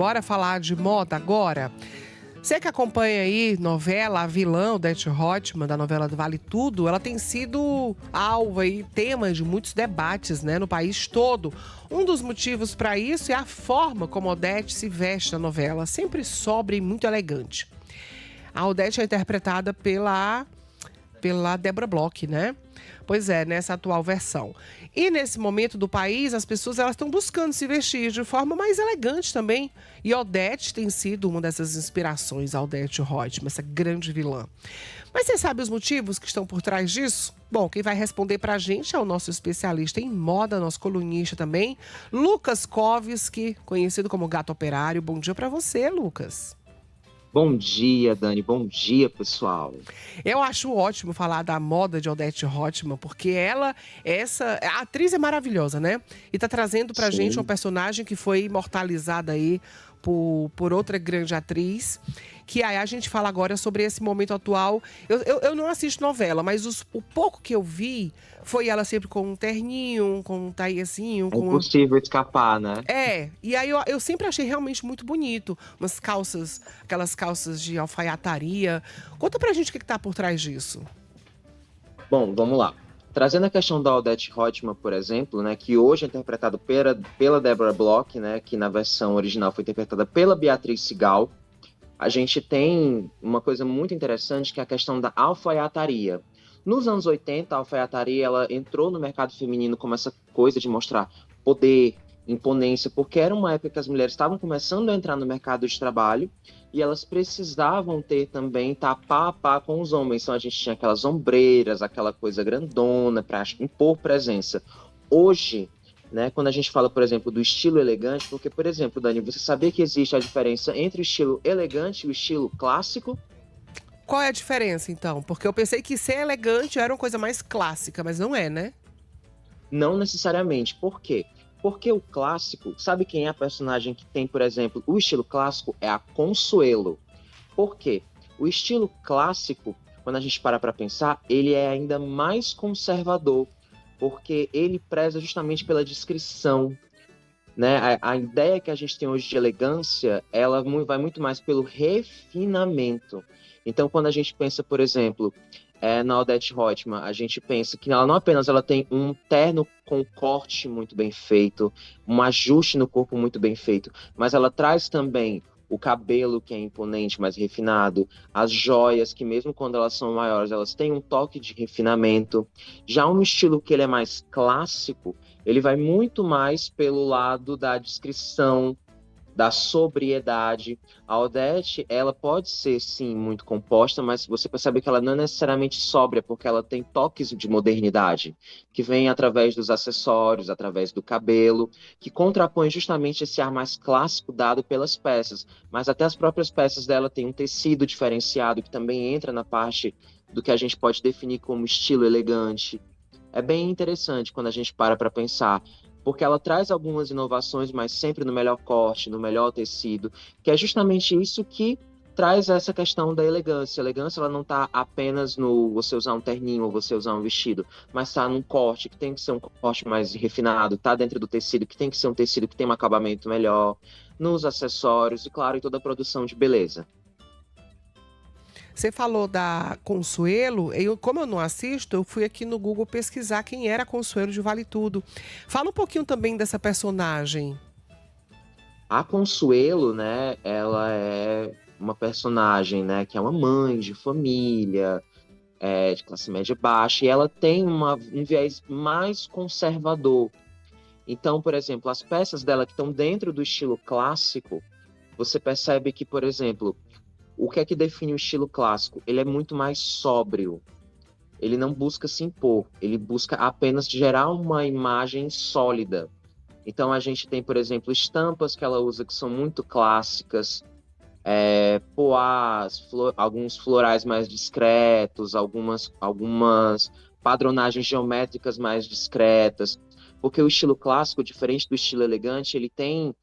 Bora falar de moda agora? Você que acompanha aí novela, a vilã, Odete Roitman, da novela do Vale Tudo, ela tem sido alvo e tema de muitos debates, né, no país todo. Um dos motivos para isso é a forma como Odete se veste na novela, sempre sóbria e muito elegante. A Odete é interpretada pela Débora Bloch, né? Pois é, nessa atual versão. E nesse momento do país, as pessoas elas estão buscando se vestir de forma mais elegante também. E Odete tem sido uma dessas inspirações, a Odete Roitman, essa grande vilã. Mas você sabe os motivos que estão por trás disso? Bom, quem vai responder pra gente é o nosso especialista em moda, nosso colunista também, Lucas Kovski, conhecido como Gato Operário. Bom dia pra você, Lucas. Bom dia, Dani. Bom dia, pessoal. Eu acho ótimo falar da moda de Odete Roitman, porque a atriz é maravilhosa, né? E tá trazendo pra gente uma Sim. personagem que foi imortalizada aí por outra grande atriz. Que aí a gente fala agora sobre esse momento atual. Eu não assisto novela, mas o pouco que eu vi foi ela sempre com um terninho, com um taiezinho, É com impossível escapar, né? e aí eu sempre achei realmente muito bonito. Umas calças, aquelas calças de alfaiataria. Conta pra gente o que tá por trás disso. Bom, vamos lá. Trazendo a questão da Odete Roitman, por exemplo, né, que hoje é interpretado pela Deborah Bloch, né, que na versão original foi interpretada pela Beatriz Segal, a gente tem uma coisa muito interessante que é a questão da alfaiataria. Nos anos 80, a alfaiataria ela entrou no mercado feminino como essa coisa de mostrar poder, imponência, porque era uma época que as mulheres estavam começando a entrar no mercado de trabalho e elas precisavam ter também estar pá a pá com os homens. Então a gente tinha aquelas ombreiras, aquela coisa grandona para impor presença. Hoje, né, quando a gente fala, por exemplo, do estilo elegante, porque, por exemplo, Dani, você sabia que existe a diferença entre o estilo elegante e o estilo clássico? Qual é a diferença, então? Porque eu pensei que ser elegante era uma coisa mais clássica, mas não é, né? Não necessariamente. Por quê? Porque o clássico, sabe quem é a personagem que tem, por exemplo, o estilo clássico? É a Consuelo. Por quê? O estilo clássico, quando a gente para pensar, ele é ainda mais conservador, porque ele preza justamente pela discrição, né? A ideia que a gente tem hoje de elegância, ela vai muito mais pelo refinamento. Então, quando a gente pensa, por exemplo, na Odete Roitman, a gente pensa que ela não apenas ela tem um terno com corte muito bem feito, um ajuste no corpo muito bem feito, mas ela traz também o cabelo que é imponente, mais refinado, as joias que mesmo quando elas são maiores, elas têm um toque de refinamento. Já um estilo que ele é mais clássico, ele vai muito mais pelo lado da discrição, da sobriedade. A Odete, ela pode ser, sim, muito composta, mas você percebe que ela não é necessariamente sóbria, porque ela tem toques de modernidade, que vem através dos acessórios, através do cabelo, que contrapõe justamente esse ar mais clássico dado pelas peças. Mas até as próprias peças dela têm um tecido diferenciado, que também entra na parte do que a gente pode definir como estilo elegante. É bem interessante quando a gente para pensar, porque ela traz algumas inovações, mas sempre no melhor corte, no melhor tecido, que é justamente isso que traz essa questão da elegância. A elegância ela não está apenas no você usar um terninho ou você usar um vestido, mas está num corte que tem que ser um corte mais refinado, está dentro do tecido que tem que ser um tecido que tem um acabamento melhor, nos acessórios e, claro, em toda a produção de beleza. Você falou da Consuelo, como eu não assisto, eu fui aqui no Google pesquisar quem era a Consuelo de Vale Tudo. Fala um pouquinho também dessa personagem. A Consuelo, né, ela é uma personagem, né, que é uma mãe de família, de classe média baixa, e ela tem um viés mais conservador. Então, por exemplo, as peças dela que estão dentro do estilo clássico, você percebe que, por exemplo, o que é que define o estilo clássico? Ele é muito mais sóbrio. Ele não busca se impor, ele busca apenas gerar uma imagem sólida. Então a gente tem, por exemplo, estampas que ela usa que são muito clássicas, poás, alguns florais mais discretos, algumas padronagens geométricas mais discretas, porque o estilo clássico, diferente do estilo elegante, ele tem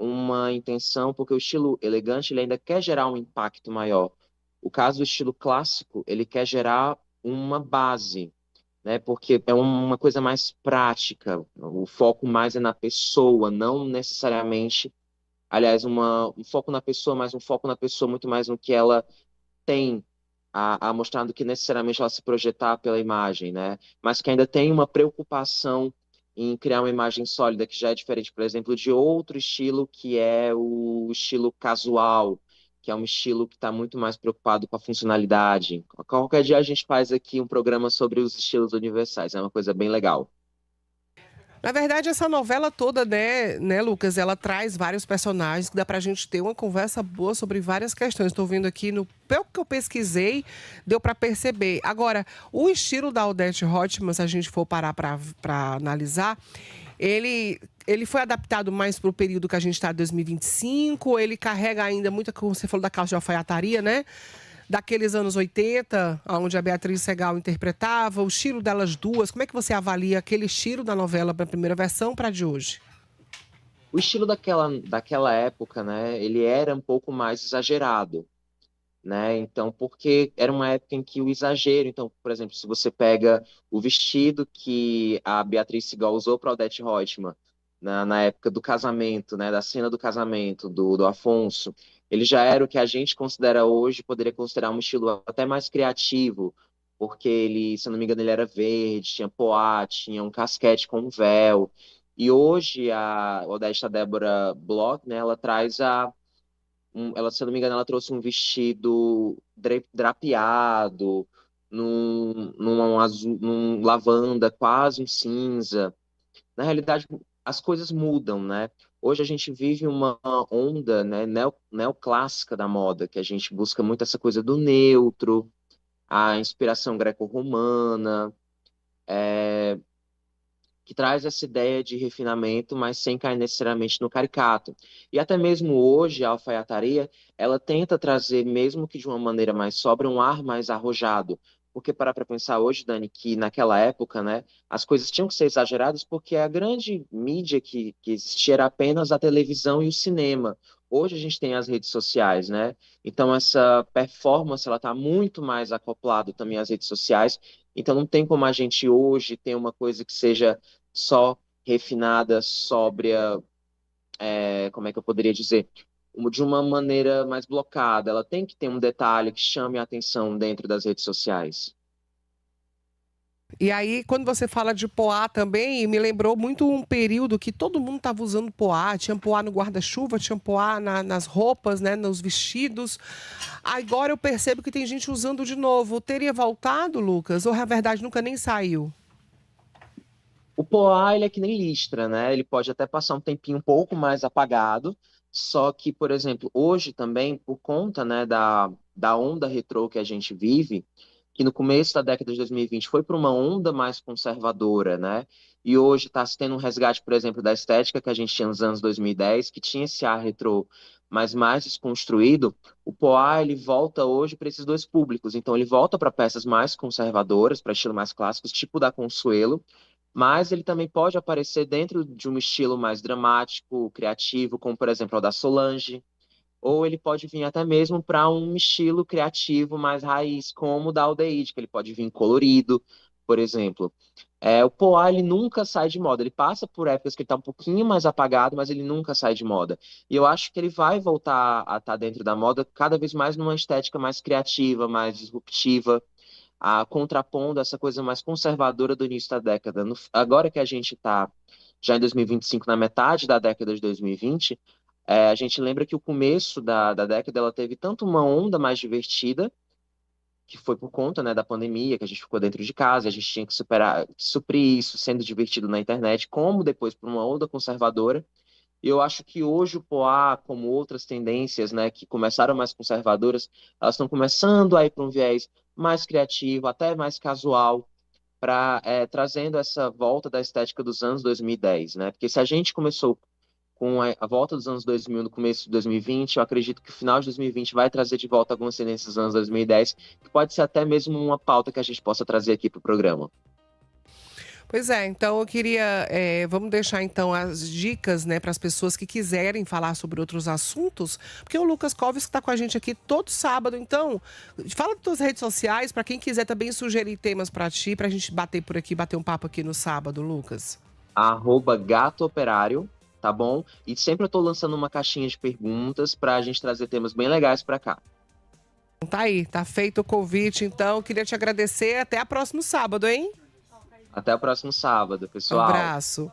uma intenção, porque o estilo elegante ele ainda quer gerar um impacto maior. O caso do estilo clássico, ele quer gerar uma base, né? Porque é uma coisa mais prática, o foco mais é na pessoa, não necessariamente aliás, um foco na pessoa, mas um foco na pessoa muito mais no que ela tem a mostrar do que necessariamente ela se projetar pela imagem, né? Mas que ainda tem uma preocupação em criar uma imagem sólida, que já é diferente, por exemplo, de outro estilo, que é o estilo casual, que é um estilo que está muito mais preocupado com a funcionalidade. Qualquer dia a gente faz aqui um programa sobre os estilos universais, é uma coisa bem legal. Na verdade, essa novela toda, né, Lucas, ela traz vários personagens que dá pra gente ter uma conversa boa sobre várias questões. Estou vendo aqui, pelo que eu pesquisei, deu pra perceber. Agora, o estilo da Odete Roitman, se a gente for parar pra analisar, ele foi adaptado mais para o período que a gente está, 2025, ele carrega ainda muito, como você falou, da causa de alfaiataria, né? Daqueles anos 80, onde a Beatriz Segal interpretava, o estilo delas duas. Como é que você avalia aquele estilo da novela da primeira versão para a de hoje? O estilo daquela época, né, ele era um pouco mais exagerado, né? Então, porque era uma época em que o exagero, então, por exemplo, se você pega o vestido que a Beatriz Segal usou para Odete Roitman na época do casamento, né, da cena do casamento do Afonso, ele já era o que a gente considera hoje, poderia considerar um estilo até mais criativo, porque ele, se eu não me engano, ele era verde, tinha poá, tinha um casquete com um véu. E hoje a Odete Débora Bloch, né, ela traz ela, se eu não me engano, ela trouxe um vestido drapeado, num azul, num lavanda, quase um cinza. Na realidade, as coisas mudam, né? Hoje a gente vive uma onda, né, neoclássica da moda, que a gente busca muito essa coisa do neutro, a inspiração greco-romana, que traz essa ideia de refinamento, mas sem cair necessariamente no caricato. E até mesmo hoje, a alfaiataria, ela tenta trazer, mesmo que de uma maneira mais sóbria, um ar mais arrojado. Porque para pensar hoje, Dani, que naquela época, né, as coisas tinham que ser exageradas porque a grande mídia que existia era apenas a televisão e o cinema. Hoje a gente tem as redes sociais, né? Então essa performance ela está muito mais acoplada também às redes sociais. Então não tem como a gente hoje ter uma coisa que seja só refinada, sóbria, como é que eu poderia dizer? De uma maneira mais blocada. Ela tem que ter um detalhe que chame a atenção dentro das redes sociais. E aí, quando você fala de poá também, me lembrou muito um período que todo mundo estava usando poá. Tinha poá no guarda-chuva, tinha poá nas roupas, né, nos vestidos. Agora eu percebo que tem gente usando de novo. Teria voltado, Lucas? Ou, na verdade, nunca nem saiu? O poá, ele é que nem listra, né? Ele pode até passar um tempinho um pouco mais apagado, só que, por exemplo, hoje também, por conta, né, da onda retrô que a gente vive, que no começo da década de 2020 foi para uma onda mais conservadora, né? E hoje está se tendo um resgate, por exemplo, da estética que a gente tinha nos anos 2010, que tinha esse ar retrô, mas mais desconstruído. O Poá, ele volta hoje para esses dois públicos. Então, ele volta para peças mais conservadoras, para estilo mais clássicos, tipo da Consuelo, mas ele também pode aparecer dentro de um estilo mais dramático, criativo, como, por exemplo, o da Solange, ou ele pode vir até mesmo para um estilo criativo mais raiz, como o da Aldeide, que ele pode vir colorido, por exemplo. O Poá, ele nunca sai de moda. Ele passa por épocas que ele está um pouquinho mais apagado, mas ele nunca sai de moda. E eu acho que ele vai voltar a estar dentro da moda cada vez mais numa estética mais criativa, mais disruptiva, contrapondo essa coisa mais conservadora do início da década. Agora que a gente está já em 2025, na metade da década de 2020, a gente lembra que o começo da década ela teve tanto uma onda mais divertida, que foi por conta, né, da pandemia, que a gente ficou dentro de casa, a gente tinha que suprir isso sendo divertido na internet, como depois por uma onda conservadora. E eu acho que hoje o Poá, como outras tendências, né, que começaram mais conservadoras, elas estão começando a ir para um viés mais criativo, até mais casual, trazendo essa volta da estética dos anos 2010, né? Porque se a gente começou com a volta dos anos 2000, no começo de 2020, eu acredito que o final de 2020 vai trazer de volta algumas tendências dos anos 2010, que pode ser até mesmo uma pauta que a gente possa trazer aqui para o programa. Pois é, então eu queria, vamos deixar então as dicas, né, para as pessoas que quiserem falar sobre outros assuntos, porque o Lucas Coves está com a gente aqui todo sábado, então fala das tuas redes sociais para quem quiser também sugerir temas para ti, para a gente bater por aqui, bater um papo aqui no sábado, Lucas. @gato operário tá bom? E sempre eu tô lançando uma caixinha de perguntas pra gente trazer temas bem legais pra cá. Tá aí, tá feito o convite, então. Queria te agradecer. Até a próximo sábado, hein? Até o próximo sábado, Um pessoal. abraço.